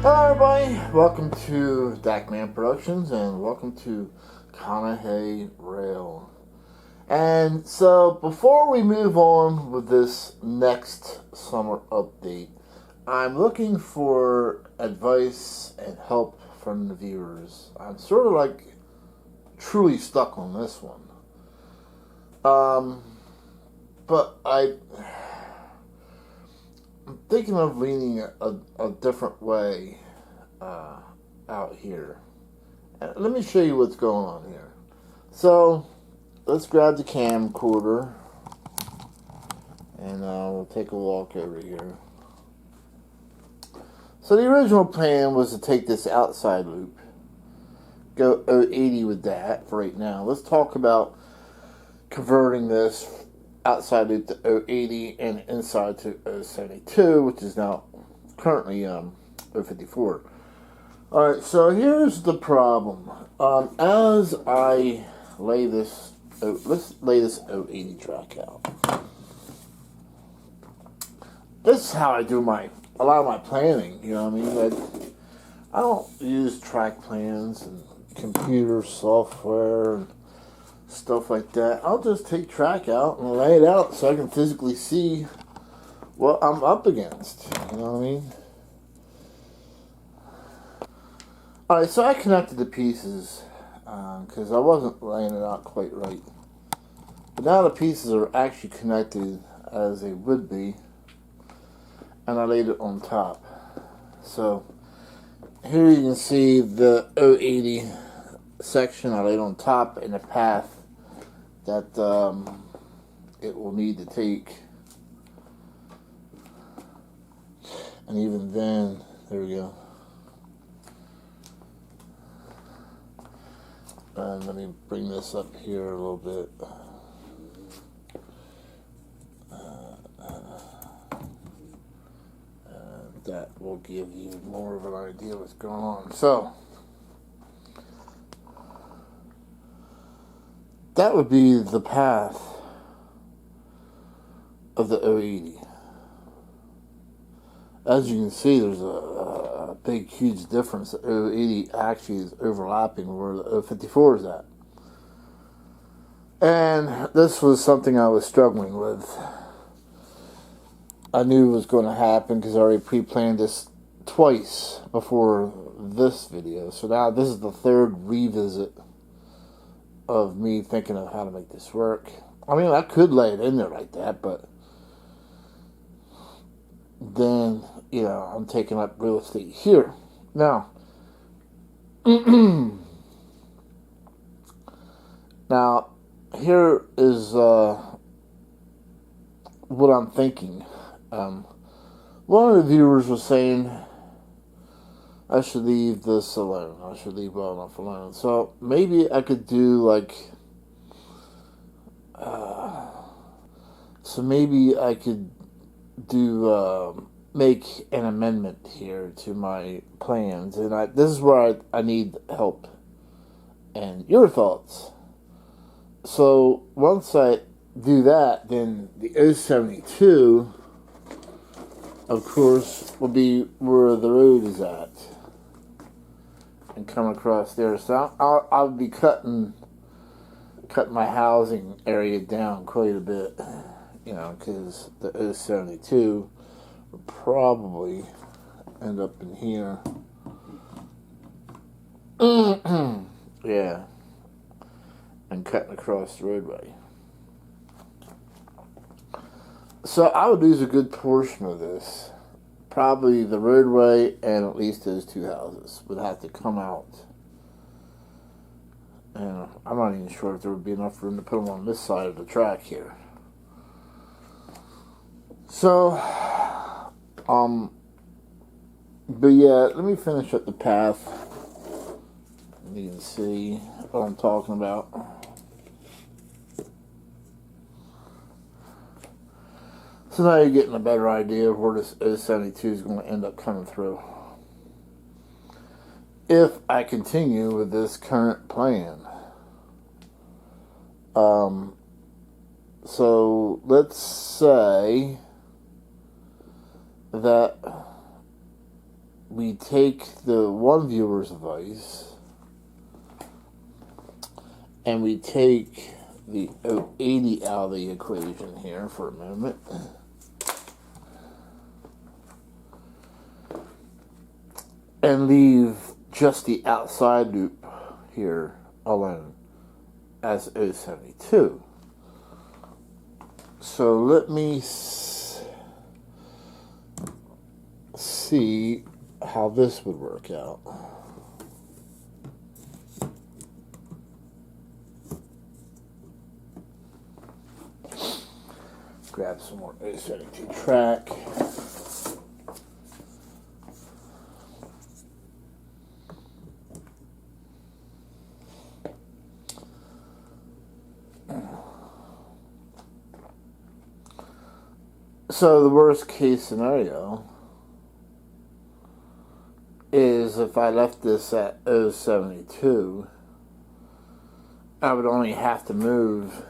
Hello everybody, welcome to Dakman Productions and welcome to Conahey Rail. And so before we move on with this next summer update, I'm looking for advice and help from the viewers. I'm sort of like truly stuck on this one. But I'm thinking of leaning a different way out here. Let me show you what's going on here. So let's grab the camcorder and we'll take a walk over here. So the original plan was to take this outside loop, go 080 with that for right now. Let's talk about converting this outside loop to 080 and inside to 072, which is now currently 054. Alright, so here's the problem. As I lay this, let's lay this 080 track out. This is how I do a lot of my planning, you know what I mean? I don't use track plans and computer software and stuff like that. I'll just take track out and lay it out so I can physically see what I'm up against. You know what I mean? Alright, so I connected the pieces because I wasn't laying it out quite right. But now the pieces are actually connected as they would be, and I laid it on top. So here you can see the 080 section I laid on top and the path that it will need to take. And even then, there we go. And let me bring this up here a little bit. That will give you more of an idea of what's going on. So that would be the path of the 080. As you can see, there's a big, huge difference. The 080 actually is overlapping where the 054 is at. And this was something I was struggling with. I knew it was going to happen because I already pre-planned this twice before this video. So now this is the third revisit of me thinking of how to make this work. I mean, I could lay it in there like that, but then, you know, I'm taking up real estate here. Now, now here is what I'm thinking. One of the viewers was saying I should leave this alone. I should leave well enough alone. So maybe I could do like, make an amendment here to my plans. And this is where I need help and your thoughts. So once I do that, then the 072, of course, will be where the road is at and come across there. So I'll be cutting my housing area down quite a bit, you know, because the 072 will probably end up in here. Yeah, and cutting across the roadway. So I would lose a good portion of this. Probably the roadway and at least those two houses would have to come out. And I'm not even sure if there would be enough room to put them on this side of the track here. So, but yeah, let me finish up the path. You can see what I'm talking about. So now you're getting a better idea of where this 072 is going to end up coming through. If I continue with this current plan. So let's say that we take the one viewer's advice and we take the 080 out of the equation here for a moment. And leave just the outside loop here alone as 072. So let me see how this would work out. Grab some more 072 track. So the worst case scenario is if I left this at 072, I would only have to move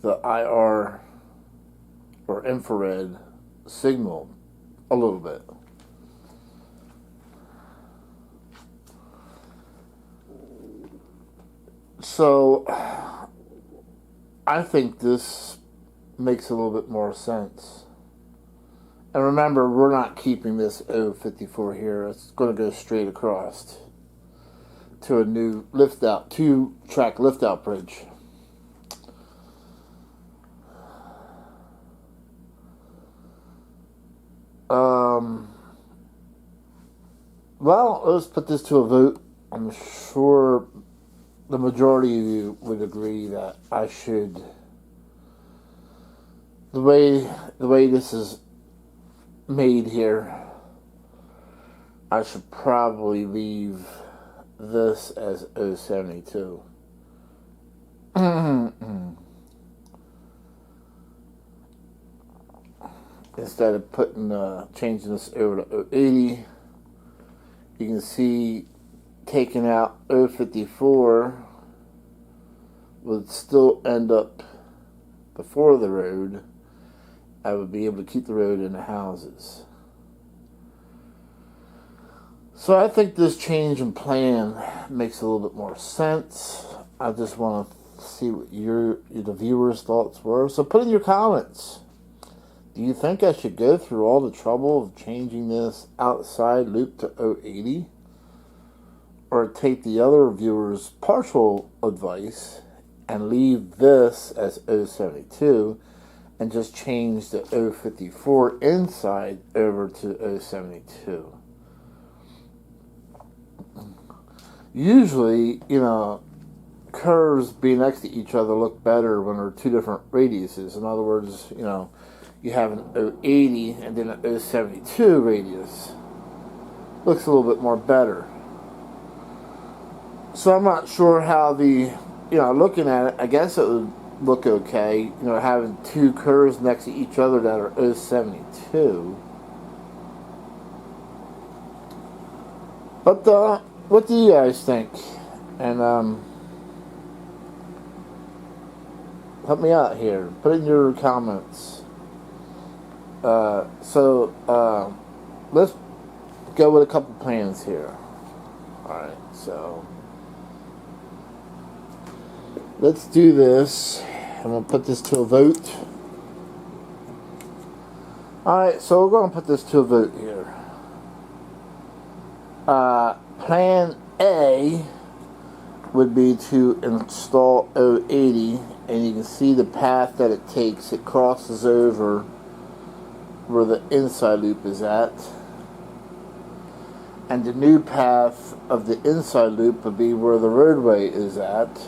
the IR or infrared signal a little bit. So I think this makes a little bit more sense. And remember, we're not keeping this 054 here. It's going to go straight across to a new lift out, 2-track lift out bridge. Well, let's put this to a vote. I'm sure the majority of you would agree that I should, the way this is made here, I should probably leave this as 072. Instead of changing this over to 080, you can see taking out 054 would still end up before the road. I would be able to keep the road in the houses. So I think this change in plan makes a little bit more sense. I just want to see what the viewers' thoughts were. So put in your comments. Do you think I should go through all the trouble of changing this outside loop to 080? Or take the other viewers' partial advice and leave this as 072 and just change the 054 inside over to 072? Usually, curves being next to each other look better when they're two different radiuses. In other words, you have an 080 and then an 072 radius. Looks a little bit more better. So I'm not sure how looking at it, I guess it would look okay, having two curves next to each other that are 072. But what do you guys think? And help me out here. Put in your comments. So let's go with a couple plans here. Alright, so let's do this. I'm going to put this to a vote. Alright, so we're going to put this to a vote here. Plan A would be to install 080, and you can see the path that it takes. It crosses over where the inside loop is at, and the new path of the inside loop would be where the roadway is at.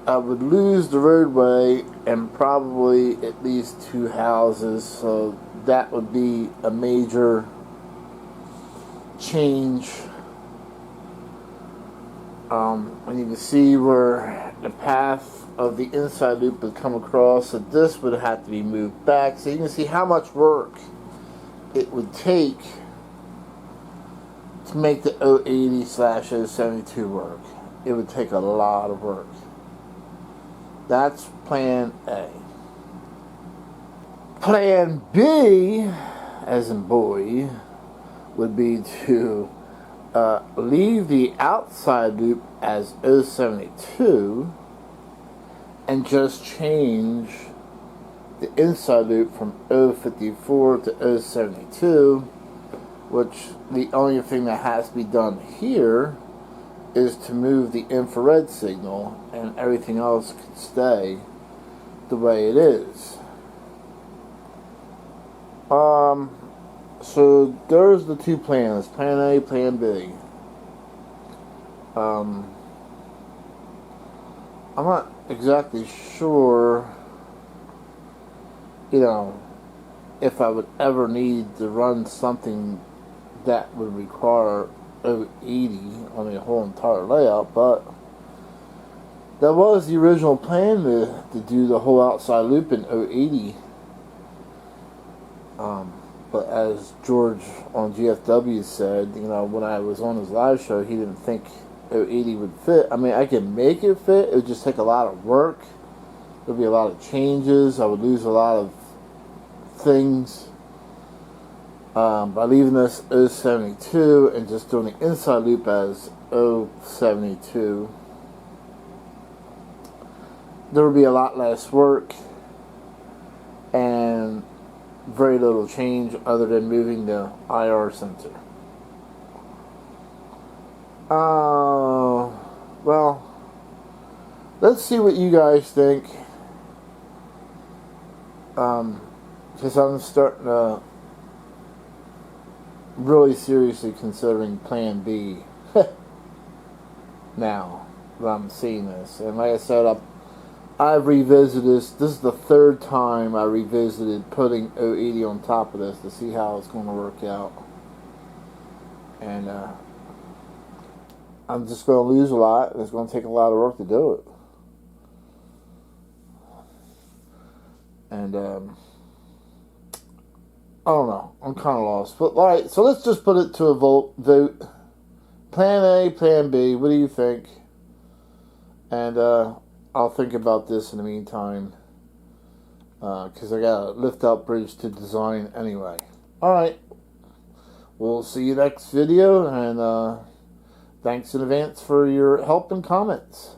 I would lose the roadway and probably at least two houses, so that would be a major change. And you can see where the path of the inside loop would come across, so this would have to be moved back. So you can see how much work it would take to make the 080/072 work. It would take a lot of work. That's plan A. Plan B, as in boy, would be to leave the outside loop as 072 and just change the inside loop from 054 to 072, which the only thing that has to be done here is to move the infrared signal, and everything else can stay the way it is. So there's the two plans, plan A, plan B. I'm not exactly sure, if I would ever need to run something that would require 080 on the whole entire layout, but that was the original plan to do the whole outside loop in 080. But as George on GFW said, when I was on his live show, he didn't think 080 would fit. I mean, I could make it fit. It would just take a lot of work. There would be a lot of changes. I would lose a lot of things. By leaving this 072 and just doing the inside loop as 072, there would be a lot less work and very little change other than moving the IR sensor. Well, let's see what you guys think. Because I'm starting to really seriously considering plan B now that I'm seeing this. And like I said, I've revisited this. This is the third time I revisited putting 080 on top of this to see how it's going to work out. And I'm just going to lose a lot, and it's going to take a lot of work to do it. And I don't know. I'm kind of lost. But alright, so let's just put it to a vote. Plan A, plan B. What do you think? And I'll think about this in the meantime. Because I got a lift-out bridge to design anyway. Alright. We'll see you next video. And thanks in advance for your help and comments.